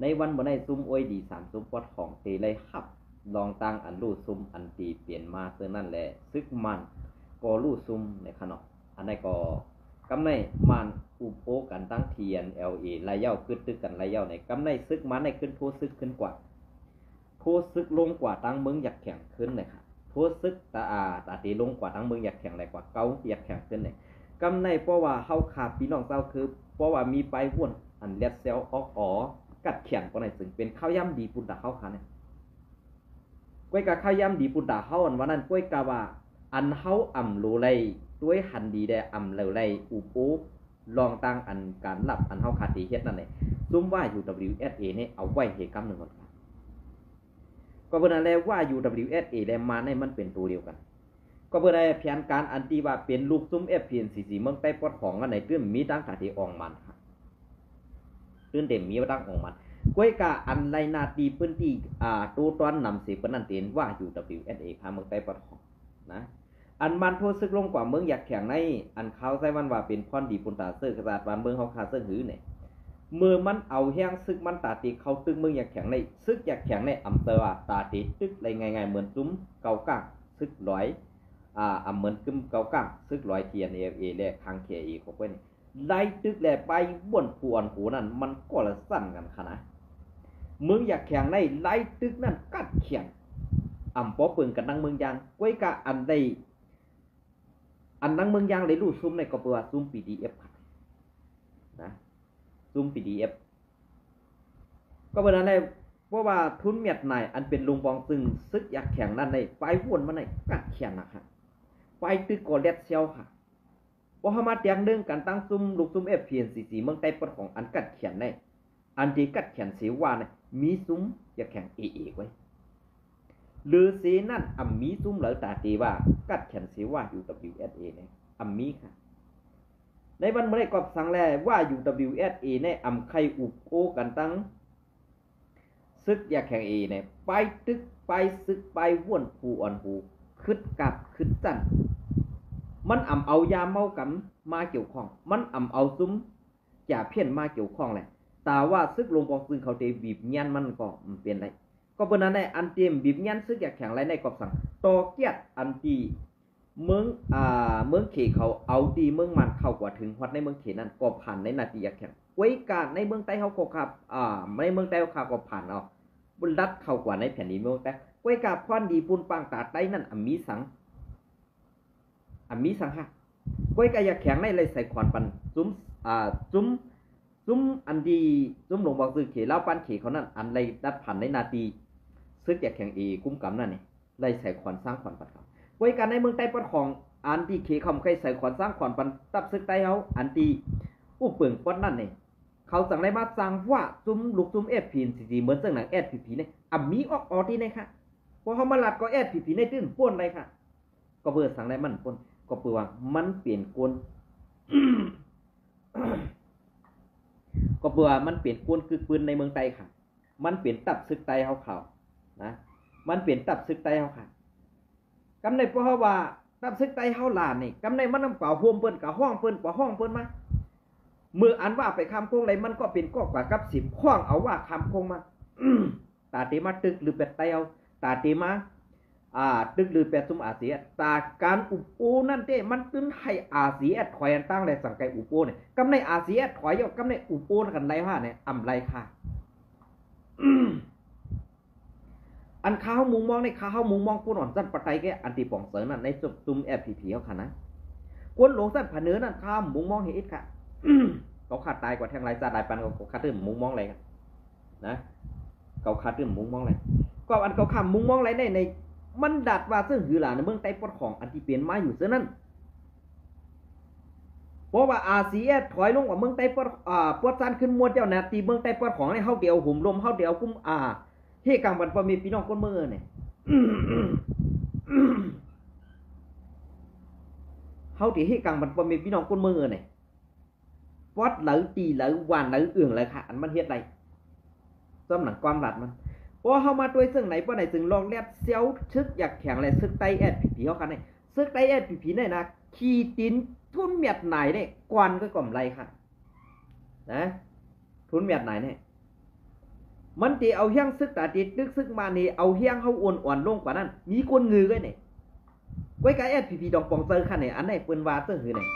ในวันบ่ได้ซุ่มอวยดี3ซุ่มปอดของเตเลยฮับลองตั้งอันรูซุ่มอันตีเปลี่ยนมาเท่านั้นแหละซึกมันก็รูซุ่มในขณะอันนั้นก็กำในมันอุปโภกันตั้ง TNLA รายเย้าขึ้นตึกกันรายเย้าในกำในซึกมันในขึ้นโทซึกขึ้นกว่าโทซึกลงกว่าตั้งเมืองอยากแข่งขึ้นเลยค่ะโทซึกตาตีลงกว่าตั้งเมืองอยากแข่งอะไรกว่าเก้าอยากแข่งขึ้นเลยกำในเพราะว่าเฮาขาดพี่น้องเจ้าคือเพราะว่ามีไปวุ่นอันเลียดเซลออกกัดแข่งก็ในซึ่งเป็นข้าวย่ำดีปุ่นดาเฮาค่ะเนี่ยก้อยกะข้าวย่ำดีปุ่นดาเฮาอันวันนั้นก้อยกะว่าอันเฮาอ่ำโลเลยด้วยหันดีได้อ่ำเลยเลยอุปูลองตั้งอันการหลับอันเฮาขาดตีเฮ็ดนั่นเลยซุ่มว่า UWSA เนี่ยเอาไว้เหตุกรรมหนึ่งก่อนก็เพื่อนอะไรว่า UWSA และมาในมันเป็นตัวเดียวกันก็เพื่อนอะไรแผนการอันตีว่าเป็นลูกซุ่ม FPNCC เมืองใต้ปอดของอันไหนตื้นมีตั้งขาตีอองมันครับตื้นเต็มมีตั้งอองมันก้อยกะอันไรนาตีพื้นที่ตัวตอนนำเสียเป็นนั่นเตียนว่า UWSA พาเมืองใต้ปอดของนะอันมันโทษซึกลงกว่าเมืองอยากแข่งในอันเขาใช้วันว่าเป็นพรดีปุนตาเซอร์กระดาษวันเมืองเขาคาเซอร์หือเนี่ยเมื่อมันเอาแห้งซึกมันตาตีเขาตึงเมืองอยากแข่งในซึกอยากแข่งในอำเภอตาตีตึกอะไรไงเหมือนซุ้มเกาก้างซึกร้อยเหมือนกึมเกาก้างซึกร้อยTNLAและทางKEของเพื่อนไล่ตึกแหล่ไปบ่นปวนหูนั่นมันก็ละสั้นกันขนาดเมืองอยากแข่งในไล่ตึกนั่นกัดแข่งปอปืนกันนั่งเมืองยางก้อยกะอันใดอันนั่งเมืองยางเลยรู้ซุ่มในก็เปว่าซุ่ม PDF นะซุ่ม PDF ก็เป็นอะไรเพราะว่าทุนเมียดไหนอันเป็นลุงบองซึ่งซึกอยากแข่งนั่นในไปวนมาในกัดแข่งนะครับไปตึกกอเล็ดเซลค่ะพอเขามาเตียงเรื่องการตั้งซุ่มลูกซุ่ม FPNCC เมืองใต้ปอดของอันกัดแข่งในอันที่กัดแข่งเสียว่าเนี่ยมีซุ่มอยากแข่ง AA ไว้หรือเสนั่นมีซุ้มเหลือตาตีว่ากัดแขนเสียว่า UWSA เนี่ยมีค่ะในวันเมื่อไรกอบสั่งแลว่า UWSA เนี่ยใครอุบโอกันตั้งซึกอยากแข่ง A เนี่ยไปตึกไปซึกไปว่วนผูอ่อนผูคึดกับคึดจันมันเอายาเมากำมาเกี่ยวข้องมันเอาซุ้มจ่าเพี้ยนมาเกี่ยวข้องแหละแต่ว่าซึกลงปองซึ่งเขาเตบีบยันมันก็เปลี่ยนไรก็เป็นนั้นในอันเตรียมบีบยันซึกอยากแข่งไรในกอบสั่งต่อเกียรติอันตีเมืองเขเขาเอาดีเมืองมันเข้ากว่าถึงฮอดในเมืองเขนั้นก็ผ่านในนาทีอยากแข่งไว้การในเมืองใต้เขาก็ขับในเมืองใต้เขาก็ผ่านเอาบุญรัดเข้ากว่าในแผ่นดินเมืองใต้ไว้การพรดีปุ่นปังตาใต้นั่นมีสังฮะไว้การอยากแข่งในเลยใส่ขวานปันซุ้มอันดีซุ้มหลวงบอกซื้อเขแล้วปันเขเขานั่นอันไรดัดผ่านในนาทีซึกอยากแข่งกุ้มกำนั่นนี่ไล่ใส่ขวานสร้างขวานปันเขาไว้การในเมืองใต้ปอดของอันที่เขคำใครใส่ขวานสร้างขวานปันตับซึกใต้เขาอันที่ผู้เปิ่งปอดนั่นนี่เขาสั่งได้มาสั่งว่าซุ้มลูกซุ้มFPNCCเหมือนเส้นหนังFPPเนี่ยมีออกที่นี่ค่ะพอเขามาหลัดก็FPPในตื้นป้วนเลยค่ะก็เบื่อสั่งได้มันป้วนก็เปลือมันเปลี่ยนกล ก็เบื่อมันเปลี่ยนกลคือปืนในเมืองไต้ค่ะมันเปลี่ยนตับซึกไต้เขานะมันเปลี่ยนตับซึกไต้เขาค่ะกำในเพราะว่าตับซึกไต้เขาหลานนี่กำในมันน้ำเปล่าพวมเปิ้นกับห้องเปิ้นกว่าห้องเปิ้นมาเมื่ออันว่าไปคำโค้งอะไรมันก็เป็นก็กว่ากับ10ห้องเอาว่าคำโค้งมา ตาเตมาตึกหรือเป็ดไต้เอาตาเตมาตึกหรือเป็ดซุ่มอาเซียตาการอุปโอนั่นเต้มันตึ้นให้อาเซียถอยอันตั้งเลยสังเกตอุปโอเนี่ยกำในอาเซียถอยกำในอุปโอกันไรว่าเนี่ยไรค่ะ อันข้าวมุงมองในข้าวมุงมองกูนอนสั้นปะไตแกอันตีป่องเสรินั่นในซุ่มFPPเขาค่ะนะกวนหลงสั้นผาเนื้อนั่นข้าวมุงมองเห็นค่ะ เขาขาดตายกว่าแทงไรซาได้ปันเขาขาดตื้มมุงมองอะไรกันนะเขาขาดตื้มมุงมองอะไรก็อันเขาข้ามมุงมองอะไรในมันดัดว่าซึ่งหือหลานในเมืองใต้ปอดของอันที่เปลี่ยนมาอยู่เส้นนั้นเพราะว่าอาเซียถอยลงกว่าเมืองใต้ปอดซันขึ้นมวดเจ้านาตีเมืองใต้ปอดของในเฮาเดียวหุ่มลมเฮาเดียวกุ้มเฮกังบันพอมีพี่น้องคนเมืองเนี่ยเฮาที่เฮกังบันพอมีพี่น้องคนเมืองเนี่ยปอดไหลตีไหลหวานไหลเอื่องไหลค่ะอันมันเฮ็ดไรซ้ำหนังความหลัดมันพอเฮามาด้วยซึ่งไหนป้อไหนซึ่งลองแลบเซลซึกอยากแข่งเลยซึกไต้FPPเขากันเนี่ยซึกไต้FPPเนี่ยนะขี่ตินทุนเมียดไหนเนี่ยกวนก็ก่อมไรค่ะนะทุนเมียดไหนเนี่ย มันตีเอาเฮียงซึกตาติดตึกซึกมานี่เอาเฮียงเขาอ่อนลงกว่านั้นมีคนงือไว้เนี่ยไว้กับแอดพีพีดองปองเตอร์ค่ะเนี่ยอันไหนเปิ้นว่าเตอร์หือเนี่ย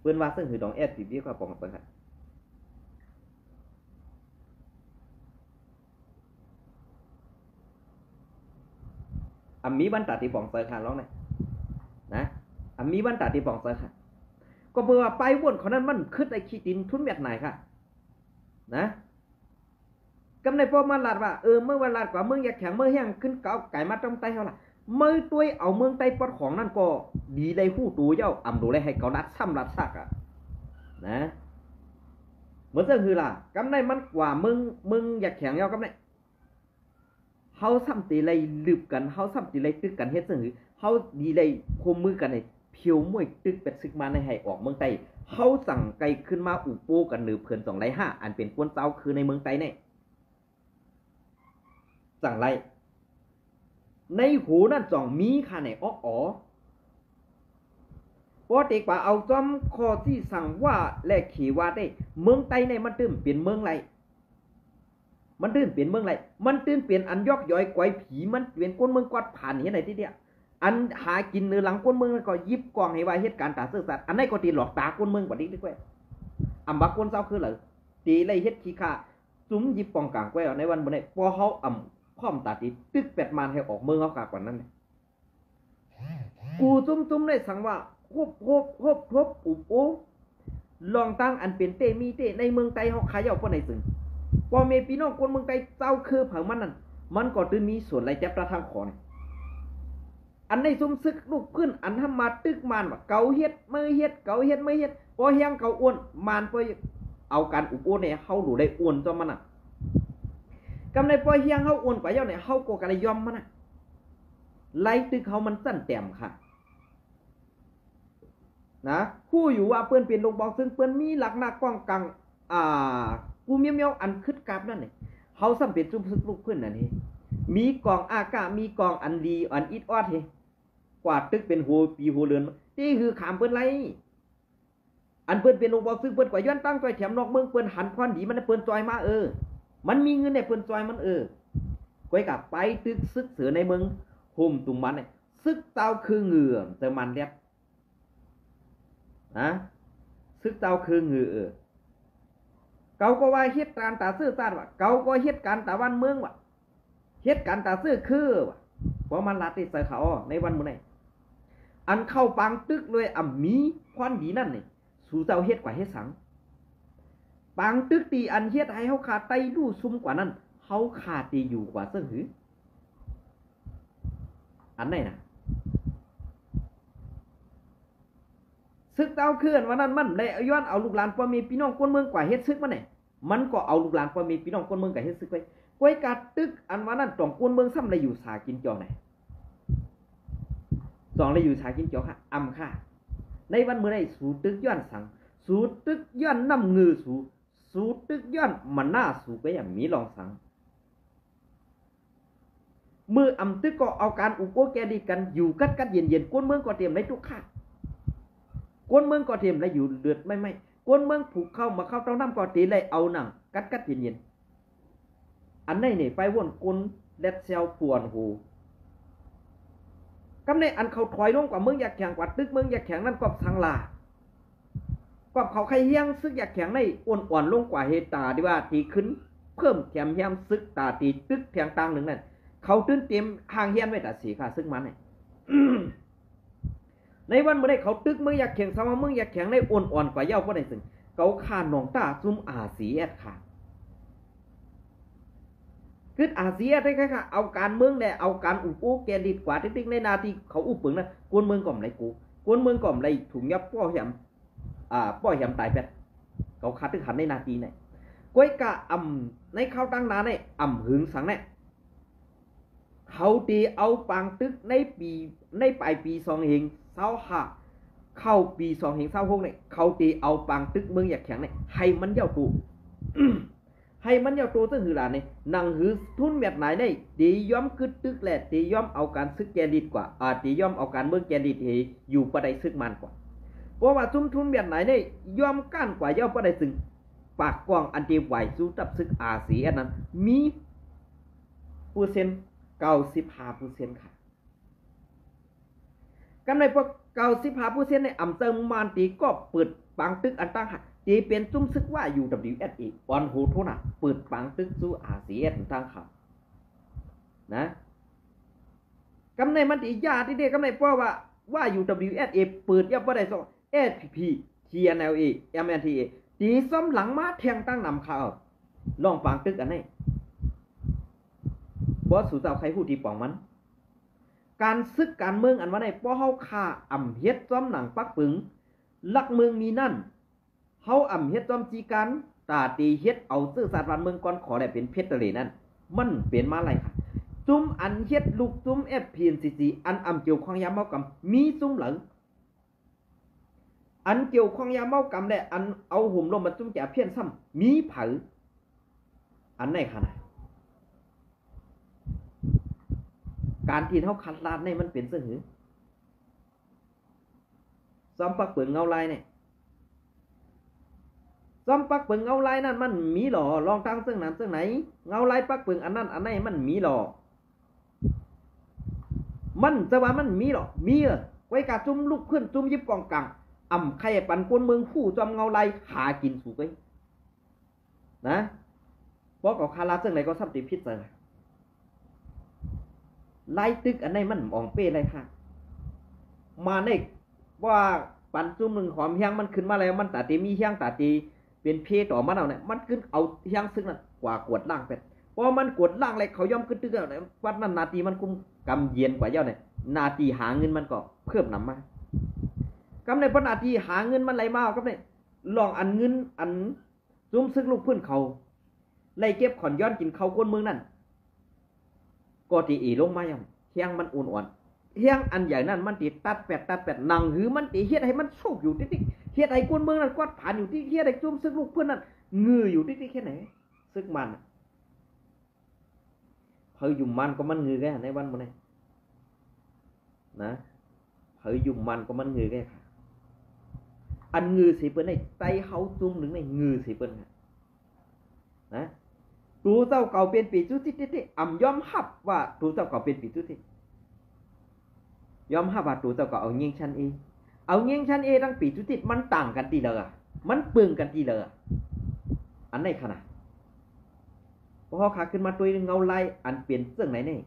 เปิ้นว่าเตอร์หือดองแอดพีพีกับปองเตอร์ค่ะมีบันตาตีปองเตอร์ค่ะร้องเนี่ยนะมีบันตาตีปองเตอร์ค่ะก็เพื่อว่าไปวนคนนั้นมันขึ้นไอ้ขี้ดินทุนแบบไหนค่ะนะกำในพอมาลาดว่าเมื่อเวลากว่าเมืองอยากแข็งเมื่อแห้งขึ้นเก่าไก่มาตรงไตเท่าไหร่เมื่อตัวเอาเมืองไตปอดของนั่นก็ดีเลยหู้ตัวเจ้าดูเลยให้เขานัดซ้ำรัดซักอ่ะนะเหมือนเรื่องคือล่ะกำในมันกว่ามึงอยากแข็งเจ้ากำในเฮาซ้ำตีเลยลืบกันเฮาซ้ำตีเลยตึกกันเฮ็ดเรื่องคือเฮาดีเลยคุมมือกันในเพียวมวยตึกเป็ดซึกมาในให้ออกเมืองไตเฮาสั่งไกลขึ้นมาอุโปกันหรือเพื่อน205อันเป็นกวนเต้าคือในเมืองไตเนี่ยสั่งไรในหูนั่นจ่องมีค่ะเนี่ยอ๋อพอตีกว่าเอาจอมคอที่สั่งว่าและขี่ว่าได้เมืองไตในมันตื้นเปลี่ยนเมืองไรมันตื้นเปลี่ยนเมืองไรมันตื้นเปลี่ยนอันยอกย้อยกวยผีมันเปลี่ยนก้นเมืองกวาดผ่านเห็นไหนที่เดียอันหากินเนื้อหลังก้นเมืองก็ยิบกองให้ว่าเหตุการณ์ตาซื่อสัตว์อันนั้นก็ตีหลอกตาก้นเมืองกว่านี้ดีกว่าบักก้นเศร้าคือเหรอตีเลยเฮ็ดขี้ข้าจุ้มยิบปองกลางกวยในวันบนนี้พอเขาพร้อมตาตีตึก8 มันให้ออกเมืองเขากากว่านั้นกูจุ้มได้สั่งว่าฮบอุบโอลองตั้งอันเป็นเตมีเตในเมืองไตเขาขายเอาป้อไหนซึ่งพอเมพี่น้องคนเมืองไตเจ้าคือเผามันนั่นมันก็ตื่นมีส่วนไรจับประทางขอนอันในซุ่มซึกลูกขึ้นอันทำมาตึกมันว่าเกาเฮ็ดมือเฮ็ดเกาเฮ็ดมือเฮ็ดพอเฮียงเกาอ้วนมันไปเอาการอุบโอเนี่ยเขาหลูได้อ้วนจอมันน่ะกำในพอเฮียงเขาอ้วนกว่าเจ้าเนี่ยเขาก็กันยอมมันน่ะไล่ตึกเขามันสั้นแต้มค่ะนะผู้อยู่ว่าเปิ้นเป็นลงบอกซึ่งเปิ้นมีหลักหน้ากล้องกังกูเมียวอันคึดกราบนั่นนี่เขาซ้ำเป็นซุ่มซึกลูกเพิ่นนั่นนี่มีกองอากามีกองอันดีอันอิดออดเฮกว่าตึกเป็นโหปีโหเรือนนี่คือขามเปิ้นไรอันเปิ้นเป็นลงบอกซึ่งเปิ้นกว่าย้อนตั้งจอยแถมนอกเมืองเปิ้นหันพรดีมันเปิ้นจอยมามันมีเงินในเปิ้นจอยมันก้อยกับไปตึกซึกเสือในเมืองห่มตุ่มมันเนี่ยซึกเต้าคือเหงื่อเติมมันเรียบซึกเต้าคือเหงื่อเขาก็ว่าเหตุการณ์ตาซื่อซาดว่ะเขาก็เหตุการณ์ตาวันเมืองว่ะเหตุการณ์ตาซื่อคือว่ะเพราะมันลาติใส่เขาในวันมื้อไหนอันเข้าปังตึกเลยมีควันดีนั่นนี่สู่เจ้าเฮ็ดกว่าเฮ็ดสังปังตึกตีอันเฮ็ดให้เฮาขาดไตดูซุ่มกว่านั้นเฮาขาดตีอยู่กว่าเสื้อหืออันไหนนะซึกเต้าเคลื่อนวันนั้นมันเลยย้อนเอาลูกหลานพ่อมีพี่น้องคนเมืองกว่าเฮ็ดซึกมันเนี่ยมันก็เอาลูกหลานพ่อมีพี่น้องคนเมืองกว่าเฮ็ดซึกไปกวยกาตึกอันวันนั้นต้องคนเมืองซ้ำเลยอยู่สากินจอไหนต้องเลยอยู่สากินจอค่ะค่ะในวันเมื่อไรสู่ตึกย้อนสังสู่ตึกย้อนน้ำงือสู่ตึกย้อนมันหน้าสู่ไปอย่างมีลองสังมือตึกก็เอาการอุปโภคแกดีกันอยู่กัดเย็นก้นเมืองก็เตรียมได้ทุกข้าก้นเมืองก็เตรียมได้อยู่เดือดไม่ก้นเมืองผูกเข้ามาเข้าเต้าน้ำก็ตีเลยเอาหนังกัดเย็นอันนี้เนี่ยไปวนก้นเล็ดเซลปวนหูกำในอันเขาถอยลงกว่าเมืองอยากแข่งกว่าตึกเมืองอยากแข่งนั่นก็สังลากว่าเขาใครเฮี้ยงซึกอยากแข่งในอ่อนลงกว่าเฮตาดีว่าตีขึ้นเพิ่มแถมแฮมซึกตาตีตึกแทงตังหนึ่งนั่นเขาตื่นเต็มห่างเฮียนไว้แต่สีค่ะซึ่งมันเนี่ยในวันเมื่อได้เขาตึกเมืองอยากแข่งสามเมืองอยากแข่งในอ่อนกว่าเย้าเพราะในซึ่งเขาขาหนองตาซุ่มสีแอดค่ะคือสีแอดได้ค่ะเอาการเมืองเนี่ยเอาการอุปโภคแกดีกว่าติ๊กในนาทีเขาอุปปึงนะกวนเมืองก่อมไรกูกวนเมืองก่อมไรถุงยับป้อแหมป้อแหมตายเป็ดเขาขาดตึกหันในนาทีเนี่ยก้อยกะในเข้าตั้งนาเนี่ยหึงสังเนี่ยเขาตีเอาปังตึกในปลายปี2025เข้าปี2026เนี่ยเขาตีเอาปังตึกเมืองอยากแข็งเนี่ยให้มันเย้าตู ให้มันเย้าตูซึ่งหือหลานเนี่ยนั่งหือทุนแบบไหนเนี่ยตีย้อมกึดตึกแหละตีย้อมเอาการซึกแกดิดกว่าตีย้อมเอาการเมืองแกดิดอยู่ประเดี๋ยวซึกมันกว่าเพราะว่าทุนแบบไหนเนี่ยย้อมก้านกว่าเย้าประเดี๋ยวซึ่ง ปากกว้างอันที่ไหวสู้ตับซึกอาเซียนนั้นมีเปอร์เซ็นต์95%ค่ะกำในพวก95%ในอำเติมมานตีก็เปิดปังตึกอันตั้งค่ะตีเป็นจุ้มซึกว่า UWSA ออนโหโทนะเปิดปังตึกสู้อาเซียนตั้งค่ะนะกำในมันตียาที่เด็กกำในเพราะว่า UWSA เปิดยับว่าได้สอง SPP TNLA MNTA ตีซ้ำหลังมาแทงตั้งนำข่าวลองปังตึกอันนี้บอสสู่เจ้าใครพูดที่ป่องมันการซึกการเมืองอันว่าได้ป้อเฮาฆ่าอ่ำเฮ็ดซ้อมหนังปักปึงลักเมืองมีนั่นเฮาอ่ำเฮ็ดซ้อมจีกันตาตีเฮ็ดเอาซื่อสัตย์วันเมืองก่อนขอได้เป็นเพชรทะเลนั่นมันเป็นมาไรค่ะจุ้มอันเฮ็ดลูกจุ้ม FPNCC อันอ่ำเกี่ยวข้องยามเมากำมีจุ้มหลังอันเกี่ยวข้องยามเมากำและอันเอาหุ่มลงมาจุ้มแก่เพี้ยนซ้ำมีเผาอันไหนขนาดการที่เขาคัดลาดในมันเป็นเสื่อหือซ้อมปักเปิงเงาลายเนี่ยซ้อมปักเปิงเงาลายนั่นมันมีหล่อลองทางเสื่อนั้นเสื่อไหนเงาลายปักเปิงอันนั้นอันไหนมันมีหล่อมันจะว่ามันมีหรอมีไว้กาจุ่มลูกขึ้นจุ่มยิบกองกลางอ่ำใครปั่นกวนเมืองผู้จอมเงาลายหากินสู่ไปนะเพราะกับคาราเสื่อไหนก็ซ้ำติพิษเลยไล่ตึกอันไหนมันมองเป้ไรค่ะมาในว่าปันจุ่มหนึ่งหอมเฮียงมันขึ้นมาแล้วมันตาตีมีเฮียงตาตีเป็นเพต่อมันเอาเนี่ยมันขึ้นเอาเฮียงซึ่งนั่นกว่ากวดล่างเป็ดพอมันกวดล่างอะไรเขาย่อมขึ้นตึกแล้วเนี่ยวัดนั้นนาทีมันคุ้มกำเย็นกว่าเย้าเนี่ยนาทีหาเงินมันก็เพิ่มนำมากำในพนาทีหาเงินมันไหลมาก็เนี่ยลองอันเงินอันจุ่มซึ่งลูกเพื่อนเขาไล่เก็บขอนย้อนกินเขาคนเมืองนั่นก็ตีอีลงมาอย่างเฮียงมันอ่อนๆเฮียงอันใหญ่นั่นมันตีตัดแปดหนังหือมันตีเฮ็ดให้มันโชคอยู่ติ๊กๆเฮ็ดให้คนเมืองนั่นกวาดผ่านอยู่ที่เฮ็ดให้จุ่มซึกลูกเพื่อนนั่นงืออยู่ติ๊กๆแค่ไหนซึกมันเผยยุ่มมันก็มันงือแค่ในวันมื้อนี้นะเผยยุ่มมันก็มันงือแค่ค่ะอันงือสิเปิ้นในใจเฮาจุ่มหนึ่งในงือสิเปิ้นนะตูเจ้าเก่าเป็นปีจุดที่อ่ำยอมหับว่าตูเจ้าเก่าเป็นปีจุดที่ยอมหับว่าตูเจ้าเก่าเอาเงี้ยงชันเอเอาเงี้ยงชันเอทั้งปีจุดที่มันต่างกันตีเลยมันเปลืองกันตีเลยอันไหนขนาดพอขาขึ้นมาตัวเงาลายอันเปลี่ยนเสื่องไหนเนี่ย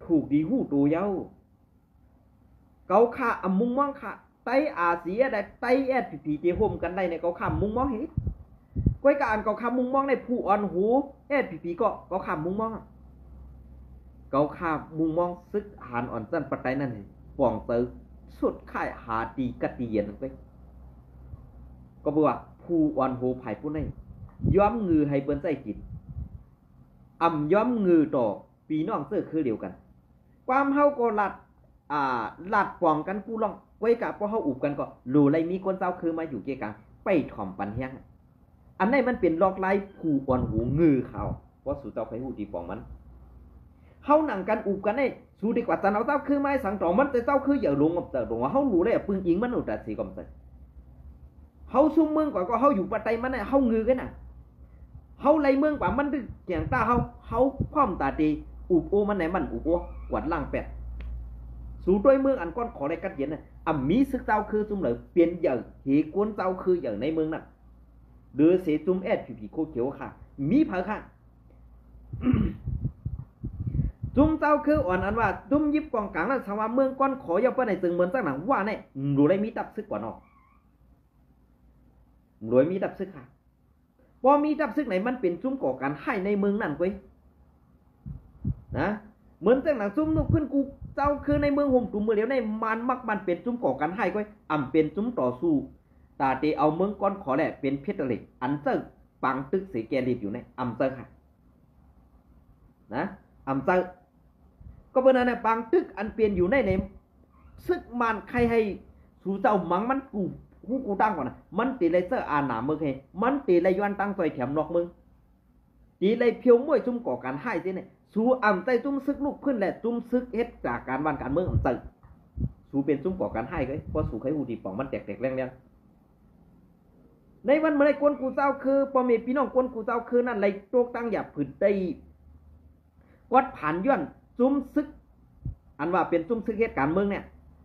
ถูกดีหู้ตัวเย้าเกาขาอ่ำมุงมองขาไตอาเซียได้ไตแอดผีเจียห่มกันได้ในเกาขามุงมองเห็นก้อยการเกาคำมุงมองในผู้อ่อนหูผีก็เกาคำมุงมองเกาคำมุงมองซึกหานอ่อนสั้นปัจจัยนั่นเองป่องเตอสุดข่ายหาตีกตีเย็นไปก็บอกว่าผู้อ่อนหูไผ่ผู้นี้ย้อมงือให้เปิ้นใจกินย้อมงือต่อปีน้องเสื้อคือเดียวกันความเฮาก็หลัดป่องกันกูลองไว้กับพอเฮาอุบกันก็รู้ไรมีคนเจ้าคือมาอยู่เกี่ยกังไปถ่อมปันเฮียงอันนี้มันเป็นลอกไล่ผู้อ่อนหูงือเขาเพราะสู่เจ้าใครหูดีปองมันเฮาหนังกันอุบกันได้สู่ดีกว่าจันเอาเจ้าคือไม้สังต่อมันแต่เจ้าคืออย่าลงกับเจ้าลงว่าเฮารู้ได้ปึงอิงมันอุตสีกอมใส่เฮาซุ่มเมืองกว่าก็เฮาอยู่ปัตไตมันน่ะเฮางือกันน่ะเฮาไล่เมืองกว่ามันดึกเกียงตาเฮาพร้อมตาตีอุบโอมันไหนมันอุบโอกวาดล่างแปดสู่ด้วยเมืองอันก้อนขอได้กัดเย็นน่ะมีซึกเจ้าคือซุ่มเลยเปลี่ยนอย่างเหกวนเจ้าคืออย่างในเมืองน่ะเดือเสจุ่มแอดผีโคเขียวค่ะมีเผาค่ะ จุ่มเจ้าคืออ่อนอันว่าจุ่มยิบกองกลางนั้นสว่าเมืองก้อนขอยาเปิ้นในจึงเหมือนสักหนังว่าเนี่ยรู้ได้มีตับซึกกว่านอกรวยมีตับซึกค่ะพอมีตับซึกไหนมันเป็นจุ่มก่อการให้ในเมืองนั่นก้อยนะเหมือนสักหนังจุ่มนุกขึ้นกูเจ้าคือในเมืองห่มกลุ่มเมืองเหลียวในมันเป็นจุ่มก่อการให้ก้อยเป็นจุ่มต่อสู้ตาเตเอาเมืองก้อนขอแหละเป็นเพชรเหล็กอันเซอร์ปังตึกสีแกรีบอยู่ในเซอร์ค่ะนะเซอร์ก็เป็นอะไรปังตึกอันเปลี่ยนอยู่ในซึกมันใครให้สู่เจ้ามังมันกูตั้งก่อนนะมันตีเลยเซอร์อาหนาเมืองให้มันตีเลยย้อนตั้งซอยแถมนอกเมืองตีเลยเพียวมวยจุ่มก่อการให้ที่เนี่ยสู่ใจจุ่มซึกลูกขึ้นแหละจุ่มซึกเฮ็ดจากการวันการเมืองเซอร์สู่เป็นจุ่มก่อการให้ก็เพราะสู่ใครหูดีป่องมันแตกแรง ในวันเมื่อไรกวนกูเจ้าคือพ่อแม่พี่น้องกวนกูเจ้าคือนั่นไรโตกตั้งอย่าผืดได้วัดผ่านย้อนซุ้มซึกอันว่าเป็นซุ้มซึกเหตุการณ์เมืองเนี่ย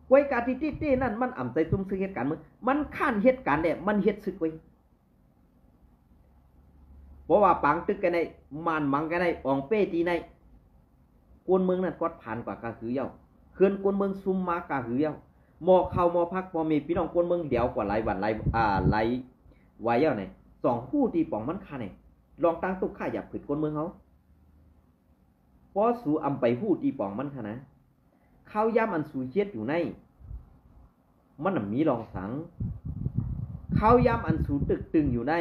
ไว้กาที่ตี้นั่นมันอ่ำใจซุ้มซึกเหตุการณ์เมืองมันข้านเหตุการณ์เนี่ยมันเฮ็ดซึกไว้เพราะว่าปังตึกกันในมานมังกันในอ่องเป้ตีในกวนเมืองนั่นกอดผ่านกว่ากาหือเย้าเขื่อนกวนเมืองซุ่มมากาหือเย้าหมอเข้าหมอพักพอมีพี่น้องกวนเมืองเดี๋ยวกว่าหลายวันหลายไว้เย้าไหนสองผู้ตีป่องมันคาไหนลองตั้งตุกข่าอยากผืดกวนเมืองเขาพอสู่อำไปผู้ตีป่องมันค่ะนะข้าวย่ำอันสูเชียดอยู่ในมันมีรองสังข้าวย่ำอันสูตึกตึงอยู่ใน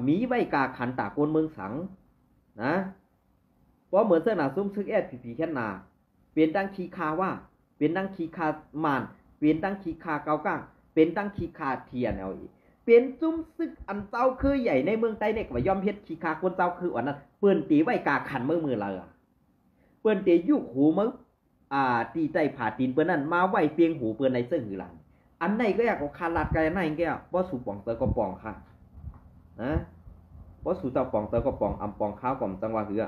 มีใบกาขันตากวนเมืองสังนะเพราะเหมือนเสื้อหนาซุ้มซึกแอดผีแค่นาเปลี่ยนตั้งคีคาว่าเปลี่ยนตั้งคีคามานเปลี่ยนตั้งคีคาเกาก้างเป็นตั้งคีคาเทียนเอาอีกเป็นซุ้มซึกอันเจ้าคือใหญ่ในเมืองใต้เนี่ยว่ายอมเพชรคีคาคนเจ้าคือวันนั้นเปื่อนตีใบกาขันมือเลยเปื่อนตียุหูมือตีใจผ่าตีนเปื่อนนั้นมาไหวเปียงหูเปื่อนในเสื้อหือหลังอันไหนก็อยากคาลาดไกลไหนแกว่าสู่ป่องเตอก็ป่องค่ะนะว่าสู่เจ้าป่องเตอก็ป่องอำป่องข้าวก่อมจังหวะหือ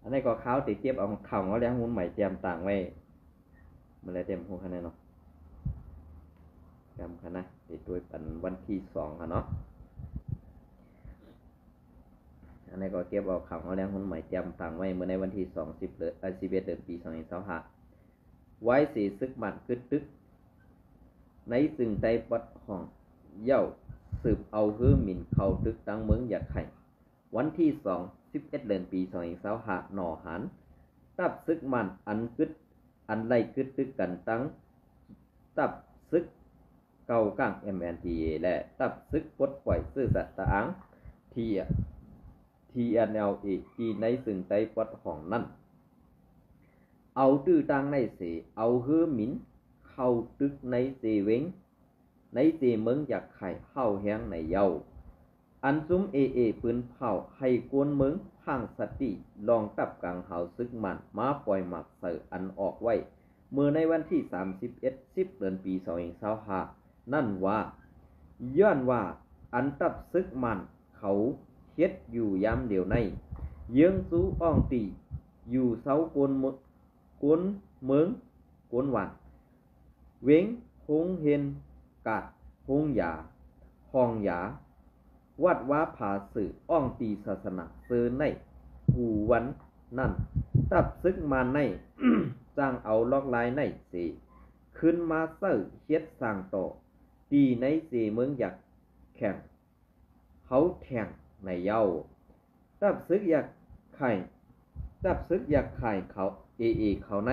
อันนี้ก็ข้าวติดเก็บเอาข่าวเอาแล้วหุ้นใหม่เตรียมต่างไว้มันเลยเต็มหัวคะแนนเนาะจำคะนะติดด้วยปันวันที่2ค่ะเนาะอันนี้ก็เก็บเอาข่าวเอาแล้วหุ้นใหม่เตรียมต่างไว้เมื่อในวันที่20เดือน11เดือนปี2025ไว้สีซึกมันกึดตึกในซึ่งใจปัดห้องเย่าสืบเอาฮื้อหมิ่นเขาตึกตั้งเมืองอยากไข่วันที่11เดือนปี2025หน่อหันตับซึกมันอันไล่กึดตึกกันตั้งตับซึกเก่าก้าง MNTA และตับซึกปลดปล่อยซื่อสัตย์ตะอังTNLA ที่ในซึ่งใจปัดห้องนั้นเอาตื้อตั้งในเสเอาฮื้อหมิ่นเข้าตึกในเซเวงในเซเมืองอยากไข่เข้าแห้งในเยาอันซุ้มปืนเผาให้กวนเมืองพังสติลองตับกลางเหาซึกมันมาปล่อยหมักเสืออันออกไว้เมื่อในวันที่31เดือนปี2025นั่นว่าย้อนว่าอันตับซึกมันเขาเฮ็ดอยู่ยามเดียวในเยื้องสู้อ่องตีอยู่เสากวนเมืองกวนหวานเว้งหงเฮนกาดหงหยาห้องหยาวัดว่าผาสื่ออ่องตีศาสนาเซอในหูวันนั่นตับซึกมาใน จ้างเอาลอกลายในเสขึ้นมาเซอเฮ็ดสร้างต่อตีในเสเมืองอยากแข่งเขาแข่งในเย้าตับซึกอยากไข่เขาเขาใน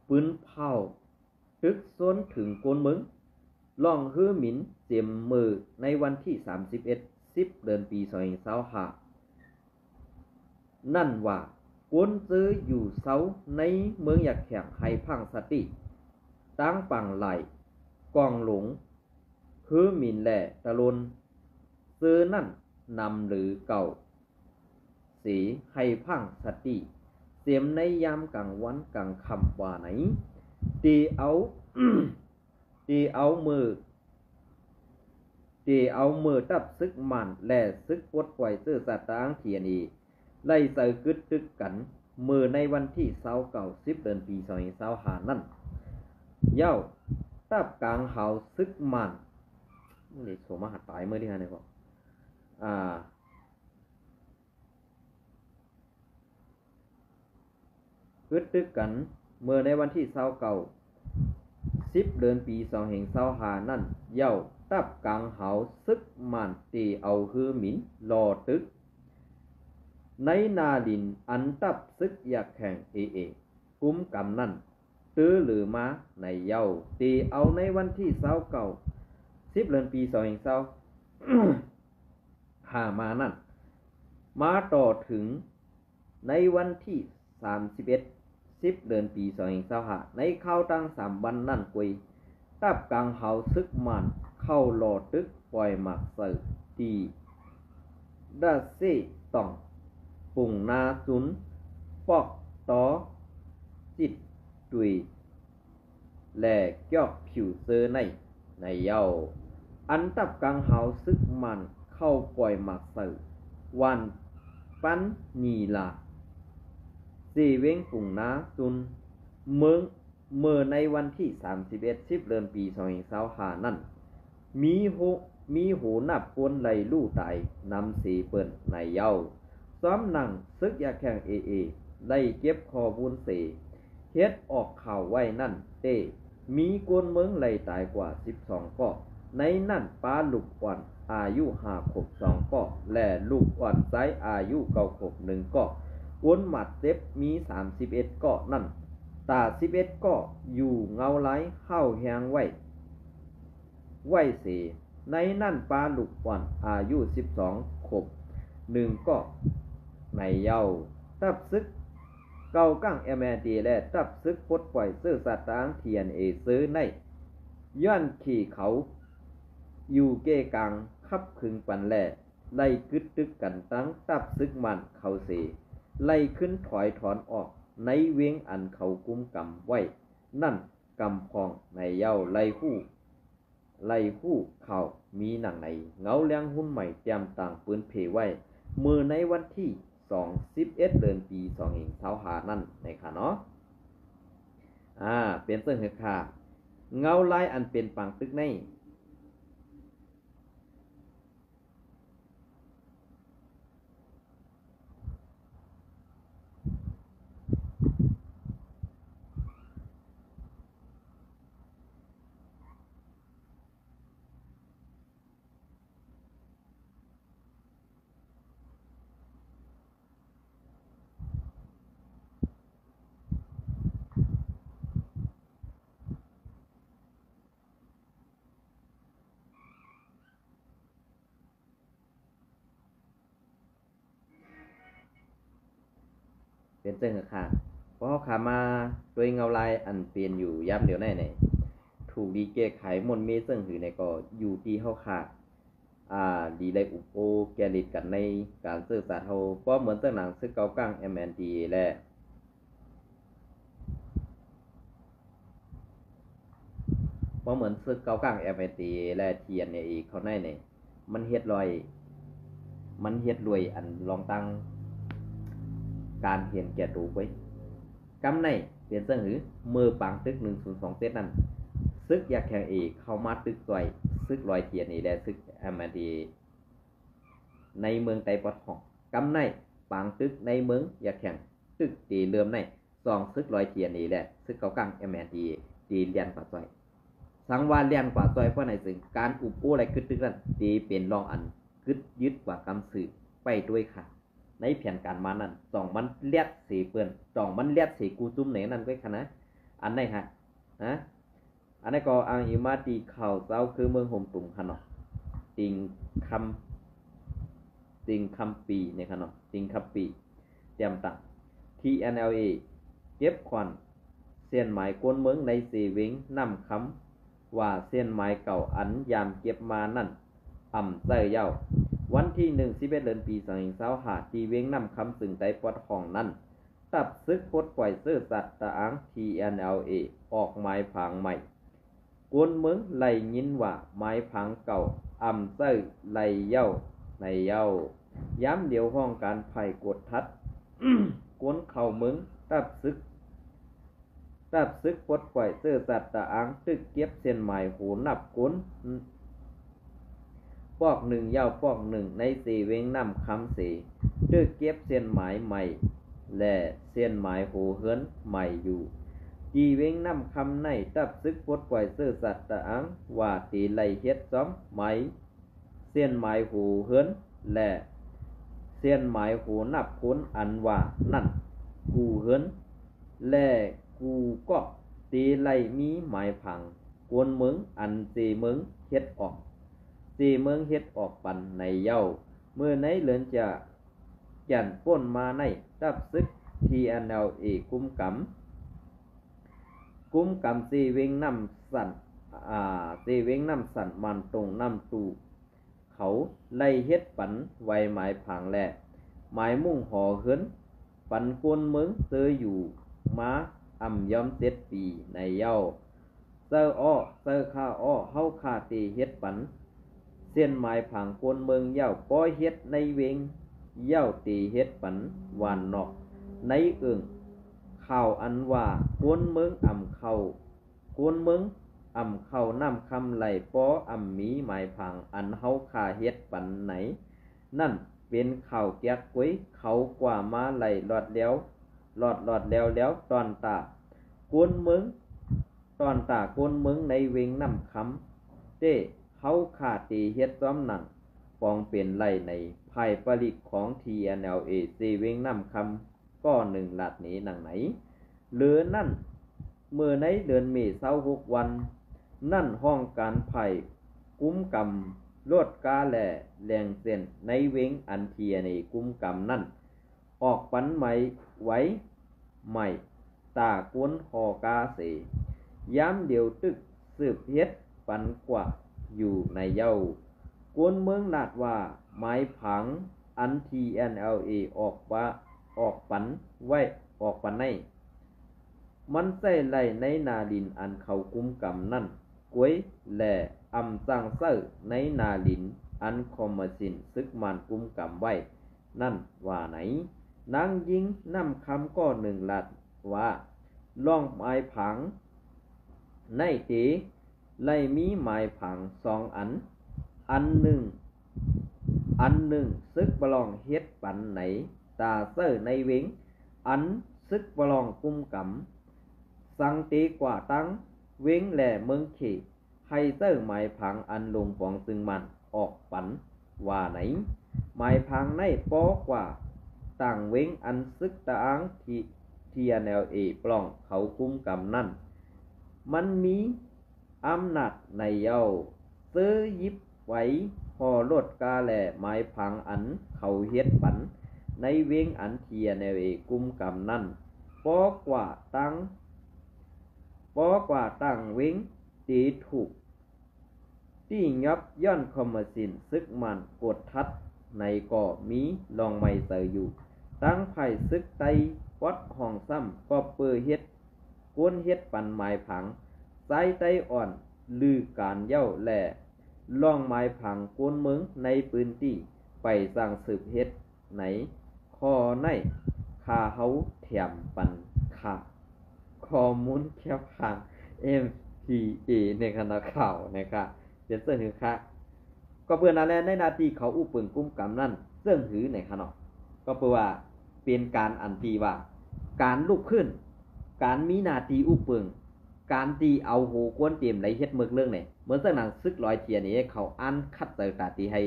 ปืนเผาตึกซ้นถึงโกนเมืองล่องฮื้อหมินเจียมมือในวันที่10เดือนปี2025นั่นว่ากวนซื้ออยู่เสาในเมืองอยากแข่งให้พังสติตั้งปังไหลกองหลงฮื้อหมินแหล่ตะลนซื้อนั่นนำหรือเก่าสีให้พังสติเสียมในยามกลางวันกลางค่ำว่าไหนตีเอา มือตับซึกมันและซึกปดปล่อยซื่อสัตย์ตางเทียนีไล่ใส่กึดตึกกันมือในวันที่10เดือนปี2025นั่นเย้าตับกลางเฮาซึกมันนี่โสมหัดตายเมื่อที่ฮะเนี่ยก็กึดตึกกันเมื่อในวันที่10เดือนปี2025นั่นเย้าตับกลางเฮาซึกมันตีเอาฮือหมินรอตึกในนาดินอันตับซึกอยากแข่งก กุมกำนั่นตื้อหรือมาในเย้าตีเอาในวันที่10 เดือนปี2020 หามานั่นมาต่อถึงในวันที่10 เดือนปี2025ในเข้าตั้ง3 วันนั่นกุยตับกลางเฮาซึกมันเข้าหลอตึกปล่อยหมักเสิตีดาเซต่องปุ่งนาซุนปอกต่อจิตตุยแหล่เกี่ยวผิวเซอในเย้าอันตับกลางเฮาซึกมันเข้าปล่อยหมักเสิวันปันนีลาเซเวงปุ่งนาซุนเมื่อในวันที่10 เดือนปี2025นั่นมีโหนับคนไหลลู่ตายนำสีเปิ้นในเย้าซ้อมหนังซึกยาแข่งได้เก็บคอบุญเสเฮ็ดออกข่าวไว้นั่นมีกวนเมืองไหลตายกว่า12ก็ในนั่นป้าลูกอ่อนอายุ5 ขวบ2ก็และลูกอ่อนไซอายุ9 ขวบ1ก็กวนหมัดเจ็บมี31ก็นั่นตา11ก็อยู่เงาไหลเข้าแหงไว้เสในนั่นปลาลูกอ่อนอายุ12 ขวบ1ก็ในเย้าตับซึกเก่ากั้งMNDและตับซึกปลดปล่อยซื้อสัตว์ต่าง TNA ซื้อในย้อนขี่เขาอยู่เก้กลางขับขึงปันแหล่ไล่กึดตึกกันตั้งตับซึกมันเขาเสไล่ขึ้นถอยถอนออกในเวียงอันเขากุมกำไว้นั่นกำพองในเย้าไล่หู้เขามีหนังในเงาเลี้ยงหุ้นใหม่เตรียมต่างปืนเพไว้มือในวันที่11 เดือนปี2025นั่นในค่ะเนาะเป็นเสื้อเหือค่ะเงาลายอันเป็นปังตึกในเป็นเสื้อเหือค่ะเพราะเขาขามาโดยเงาลายอันเปลี่ยนอยู่ย้ำเดียวในถูกดีเกไขมนเมเซึ่งหือในก็อยู่ที่เขาขาดดีได้อุปโภแกลิดกันในการซื้อสาเทาเพราะเหมือนเสื้อหนังซื้อเกากั้ง MND และเพราะเหมือนซื้อเกากั้ง MND และเทียนเนี่ยอีกเขาในมันเฮ็ดรวยอันลองตั้งการเห็นแก่ตัวไว้กำในเปลี่ยนเสื้อหือมือปังตึก102เซตนั้นซึกอยากแข่งเข้ามาตึกต่อยซึกลอยเทียนนี่แหละซึกMND ในเมืองไต้ปอดของกำในปังตึกในเมืองอยากแข่งตึกตีเริ่มใน2ซึกลอยเทียนนี่แหละซึกเกากังMND ตีเลียนกว่าต่อยสังวาเลียนกว่าต่อยเพราะในซึ่งการอุปโภอะไรคึดตึกนั้นตีเป็นรองอันคึดยึดกว่ากำสืบไปด้วยค่ะในแผนการมานั่นมันเลียดสีเปื้อนมันเลียดสีกูจุ้มไหนนั่นไว้ค่ะนะอันไหนฮะอันนี้ก็อังอิมาตีเข่าเจ้าคือเมืองโฮมตุ่มค่ะเนาะติงคำปีเนี่ยค่ะเนาะติงคำปีเตรียมตัง TNLA เก็บควันเส้นหมายกวนเมืองในเซเวงนำคำว่าเส้นหมายเก่าอันยามเก็บมานั่นเต้ยเย้าวันที่11 เดือนปี2025ที่เวงนำคำสึงไต้ปอดของนั้นตับซึกปลดปล่อยซื้อสัตว์ตะอัง TNLA ออกหมายผังใหม่กวนเมืองไล่ยินว่าหมายผังเก่าเต้ยไล่เย้าในเย้าย้ำเดียวห้องการไผ่กดทัด กวนเข่าเมืองตับซึกปลดปล่อยซื้อสัตว์ตะอังตึกเก็บเส้นหมายโหนับกวนปอกหนึ่งเย้าปอกหนึ่งในสี่เวงนำคำสีตึกเก็บเส้นหมายใหม่และเส้นหมายโหเฮิรนใหม่อยู่จีเวงนำคำในตับซึกปลดปล่อยซื้อสัตว์ตะอังว่าตีไล่เฮ็ดซ้อมไหมเส้นหมายโหเฮิรนและเส้นหมายโหนับพ้นอันว่านั่นกูเฮิรน และกูก็ตีไล่มีหมายผังกวนเมืองอันเจเมืองเฮ็ดออกเจเมืองเฮ็ดออกปันในเย้าเมื่อในเลือนจะยันป้นมาในตับซึก TNLA กุมกำเจเวงน้ำสั่นเจเวงน้ำสั่นมันตรงน้ำตูเขาไล่เฮ็ดปันไวหมายผังแหละหมายมุ่งห่อเหินปันกวนเมืองเจออยู่มาอ่ำย้อม7 ปีในเย้าเซอข้าอ้อเฮาคาตีเฮ็ดปันเส้นหมายผังกวนเมืองเย้าป้อยเฮ็ดในเวงเย้าตีเฮ็ดปันวานนอกในเอิงข่าวอันว่ากวนเมืองอ่ำเข้ากวนเมืองอ่ำเข้าน้ำคำไหลป้ออ่ำมีหมายผังอันเฮาคาเฮ็ดปันไหนนั่นเป็นข่าวแก๊กก้วยเขากว่ามาไหลหลอดแล้วตอนตากวนเมืองตอนตากวนเมืองในเวงน้ำคำเต้เฮาขาตีเฮ็ดซ้อมหนังปองเป็นไหลในภายผลิตของ TNLA เวงน้ำคำก็1 ลัดนี้หนังไหนเหลือนั่นเมื่อในเดือนเมษายน6 วันนั่นห้องการไผ่กุ้มกำลวดกาแหล่แรงเส้นในเวงอันเทียในกุ้มกำนั่นออกปันไหมไว้ใหม่ตากวนหอกาเสย้ำเดียวตึกสืบเฮ็ดปันกว่าอยู่ในเย้ากวนเมืองลาดว่าไม้ผังอัน TNLA ออกปันไว้ออกปันในมันใส่ไหลในนาลินอันเขากุมกำนั่นกวยแหล่อำจังเซอร์ในนาลินอันคอมมาสินซึกมันกุมกำไว้นั่นว่าไหนนางยิงน้ำคำก็1 ลัดว่าล่องไม้ผังในเตไล่มีหมายผัง2 อันหนึ่งซึกบลองเฮ็ดปันไหนตาเซอร์ในเวงอันซึกบลองกุมกำสังตีกว่าตั้งเวงแหล่เมืองเขให้เซอร์หมายผังอันลงปองซึงมันออกปันว่าไหนหมายผังในป้อกว่าต่างเวงอันซึกตะอังTNLA ปล้องเขากุมกำนั่นมันมีอำนาจในเย้าซื้อยิบไว้พอลดกาแหล่หมายผังอันเขาเฮ็ดปันในเวงอันเทียในเวกุมกำนั่นป้อกว่าตั้งเวงตีถูกที่ยับย่อนคอมมสินซึกมันกดทัดในก่อมีลองไม่เสยอยู่ตั้งไผ่ซึกไตวัดห้องซ้ำก็เปื้อเฮ็ดก้นเฮ็ดปันหมายผังไซไตอ่อนลือการเย้าแหล่ล่องหมายผังก้นเมืองในพื้นที่ไปสร้างสืบเฮ็ดไหนข้อในคาเฮาแถมปันค่ะข้อมูลแคบทาง MPA ในคณะข่าวนะครับเดี๋ยวเสื้อหือค่ะก็เพื่อนนั่นแหละในนาทีเขาอู้ปึงกุ้มกำนั่นเสื้อหือในคณะก็เพื่อว่าเป็นการอันตีว่าการลุกขึ้นการมีนาทีอู้ปึงการตีเอาโหกวนเตรียมไหลเฮ็ดเมือกเรื่องเนี่ยเหมือนสักหนังซึกลอยเทียนี่เขาอันคัดเตอตาตีให้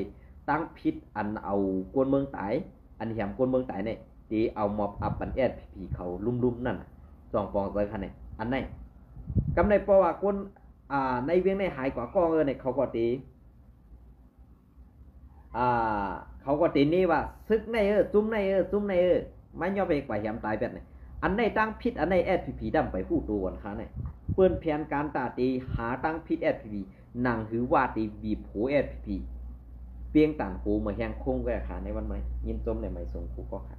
ตั้งพิษอันเอากวนเมืองตายอันแหมกวนเมืองตายเนี่ยตีเอามอบอับปันแอดผีเขาลุ่มๆนั่น2 ปองเตอคันเนี่ยอันไหนกำในเพราะว่าคนในเวียงในหายกว่าก้องเนี่ยเขาก็ตีนี่ว่าซึกในจุ้มในไม่ย่อไปกว่าแหมตายแบบนี้อันในตั้งพิษอันในแอดผีดำไปหู้ตัวกันค่ะเนี่ยเปิ้นแผนการตาตีหาตั้งพิษแอดผีหนังหือว่าตีบีบโหแอดผีเปียงต่างโหมาแหงคงก็ค่ะในวันไหมยินจมในไม่ทรงคู่ก็ค่ะ